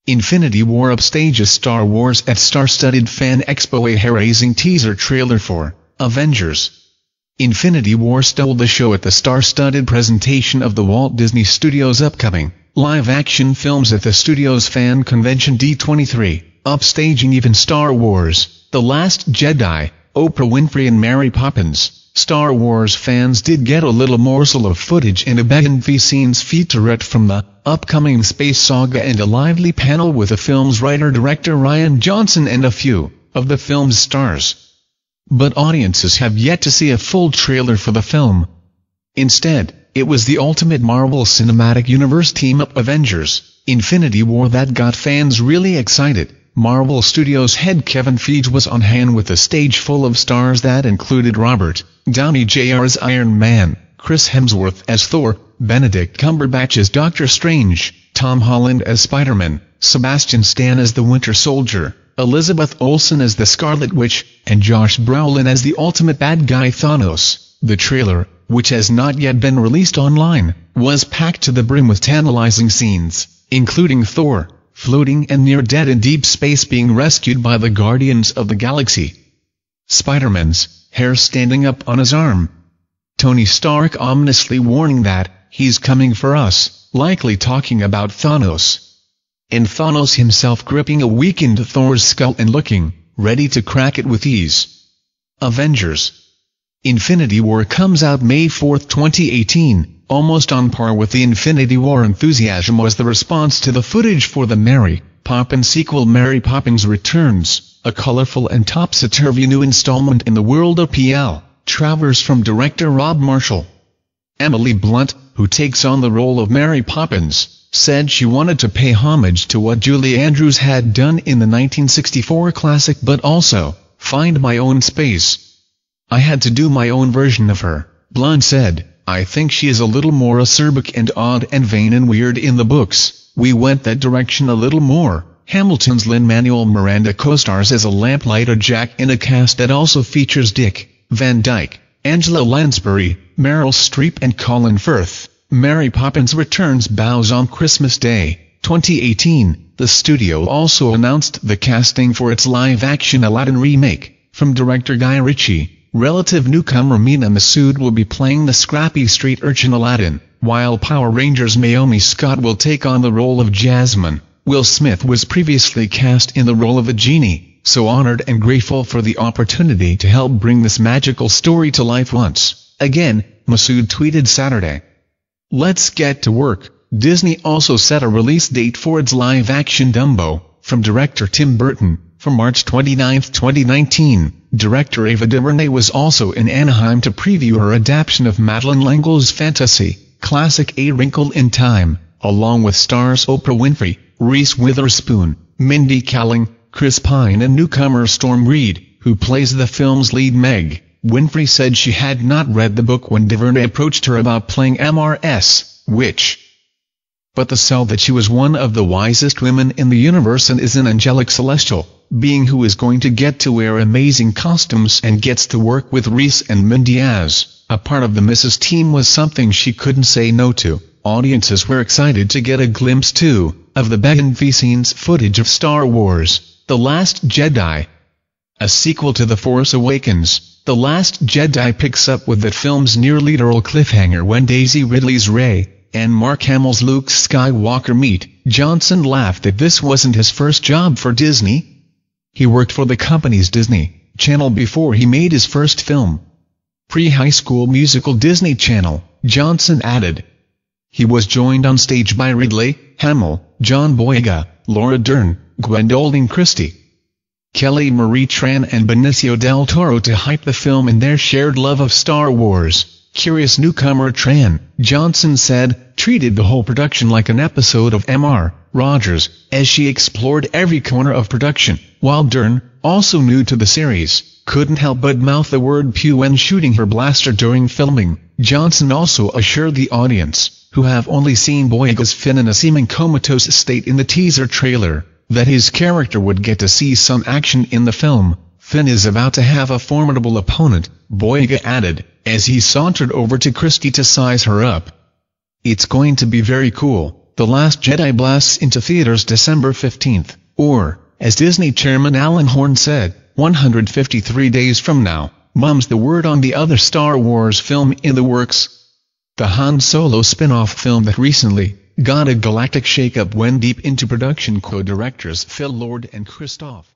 Infinity War upstages Star Wars at star-studded fan expo. A hair-raising teaser trailer for Avengers. Infinity War stole the show at the star-studded presentation of the Walt Disney Studios' upcoming live-action films at the studio's fan convention D23, upstaging even Star Wars, The Last Jedi, Oprah Winfrey and Mary Poppins. Star Wars fans did get a little morsel of footage and a behind-the-scenes featurette from the upcoming space saga and a lively panel with the film's writer-director Rian Johnson and a few of the film's stars. But audiences have yet to see a full trailer for the film. Instead, it was the ultimate Marvel Cinematic Universe team-up Avengers, Infinity War that got fans really excited. Marvel Studios head Kevin Feige was on hand with a stage full of stars that included Robert Downey Jr. as Iron Man, Chris Hemsworth as Thor, Benedict Cumberbatch as Doctor Strange, Tom Holland as Spider-Man, Sebastian Stan as the Winter Soldier, Elizabeth Olsen as the Scarlett Witch, and Josh Brolin as the ultimate bad guy Thanos. The trailer, which has not yet been released online, was packed to the brim with tantalizing scenes, including Thor floating and near dead in deep space being rescued by the Guardians of the Galaxy, Spider-Man's hair standing up on his arm, Tony Stark ominously warning that he's coming for us, likely talking about Thanos, and Thanos himself gripping a weakened Thor's skull and looking ready to crack it with ease. Avengers. Infinity War comes out May 4, 2018, almost on par with the Infinity War enthusiasm was the response to the footage for the Mary Poppins sequel. Mary Poppins Returns, a colorful and topsy-turvy new installment in the world of PL. Travers from director Rob Marshall. Emily Blunt, who takes on the role of Mary Poppins, said she wanted to pay homage to what Julie Andrews had done in the 1964 classic but also find my own space. I had to do my own version of her, Blunt said. I think she is a little more acerbic and odd and vain and weird in the books. We went that direction a little more. Hamilton's Lin-Manuel Miranda co-stars as a lamplighter Jack in a cast that also features Dick Van Dyke, Angela Lansbury, Meryl Streep and Colin Firth. Mary Poppins Returns bows on Christmas Day, 2018. The studio also announced the casting for its live-action Aladdin remake, from director Guy Ritchie. Relative newcomer Mina Massoud will be playing the scrappy street urchin Aladdin, while Power Rangers Naomi Scott will take on the role of Jasmine. Will Smith was previously cast in the role of a genie, so honored and grateful for the opportunity to help bring this magical story to life once again, Massoud tweeted Saturday. Let's get to work. Disney also set a release date for its live-action Dumbo, from director Tim Burton, for March 29, 2019. Director Ava DuVernay was also in Anaheim to preview her adaptation of Madeleine L'Engle's fantasy classic A Wrinkle in Time, along with stars Oprah Winfrey, Reese Witherspoon, Mindy Kaling, Chris Pine and newcomer Storm Reed, who plays the film's lead Meg. Winfrey said she had not read the book when DuVernay approached her about playing Mrs. Witch, but the sell that she was one of the wisest women in the universe and is an angelic celestial being who is going to get to wear amazing costumes and gets to work with Reese and Mindy as a part of the Mrs. team was something she couldn't say no to. Audiences were excited to get a glimpse too of the behind-the-scenes footage of Star Wars, The Last Jedi. A sequel to The Force Awakens, The Last Jedi picks up with the film's near-literal cliffhanger when Daisy Ridley's Rey and Mark Hamill's Luke Skywalker meet. Johnson laughed that this wasn't his first job for Disney. He worked for the company's Disney Channel before he made his first film. Pre-high school musical Disney Channel, Johnson added. He was joined on stage by Ridley, Hamill, John Boyega, Laura Dern, Gwendolyn Christie, Kelly Marie Tran and Benicio del Toro to hype the film in their shared love of Star Wars. Curious newcomer Tran, Johnson said, treated the whole production like an episode of M.R. Rogers, as she explored every corner of production, while Dern, also new to the series, couldn't help but mouth the word pew when shooting her blaster during filming. Johnson also assured the audience, who have only seen Boyega's Finn in a seeming comatose state in the teaser trailer, that his character would get to see some action in the film. Finn is about to have a formidable opponent, Boyega added, as he sauntered over to Christie to size her up. It's going to be very cool. The Last Jedi blasts into theaters December 15th, or, as Disney chairman Alan Horn said, 153 days from now. Mum's the word on the other Star Wars film in the works. The Han Solo spin-off film that recently got a galactic shake-up went deep into production co-directors Phil Lord and Christoph